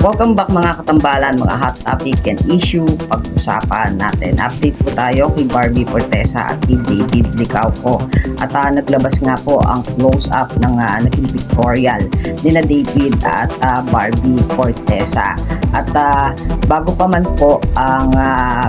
Welcome back mga katambalan, mga hot topic and issue pag-usapan natin. Update po tayo kay Barbie Fortesa at kay David Licauco. At naglabas nga po ang close-up ng naging pictorial nila David at Barbie Fortesa. At bago pa man po ang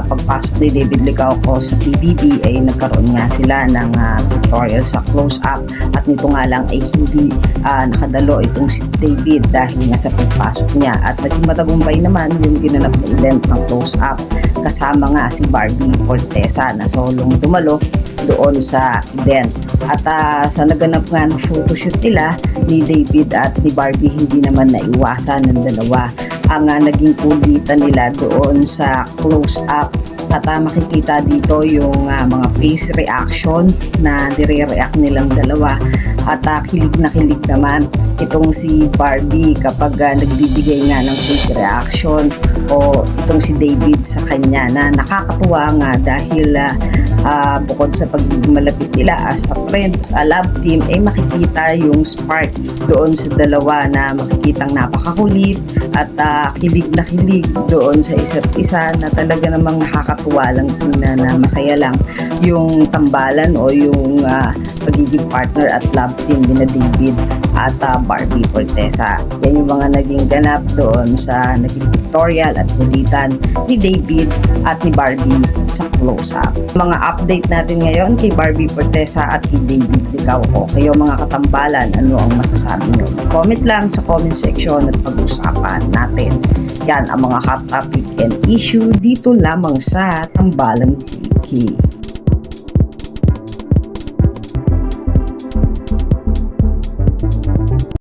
pagpasok ni David Licauco sa PBB ay nagkaroon nga sila ng pictorial sa close-up. At nito nga lang ay hindi nakadalo itong si David dahil nga sa pagpasok niya. At naging matagumpay naman yung ginanap na event ng close-up kasama nga si Barbie Fortesa na solong dumalo doon sa event. At sa naganap nga ng photoshoot nila ni David at ni Barbie, hindi naman naiwasan ng dalawa ang naging kulitan nila doon sa close-up. At makikita dito yung mga face reaction na nire-react nilang dalawa. At kilig na kilig naman itong si Barbie kapag nagbibigay nga ng face reaction o itong si David sa kanya, na nakakatuwa nga dahil bukod sa pagiging malapit nila as a friend, sa love team, ay makikita yung spark doon sa dalawa na makikitang napakakulit at kilig na kilig doon sa isa't isa, na talaga namang nakakatuwa lang tingnan, na masaya lang yung tambalan o yung pagiging partner at love team ni David at Barbie Fortesa. Yan yung mga naging ganap doon sa naging pictorial at kulitan ni David at ni Barbie sa close-up. Mga update natin ngayon kay Barbie Fortesa at kay David Licauco. Kayo mga katambalan, ano ang masasabi nyo? Comment lang sa comment section at pag-usapan natin. Yan ang mga hot topic and issue dito lamang sa Tambalan TV.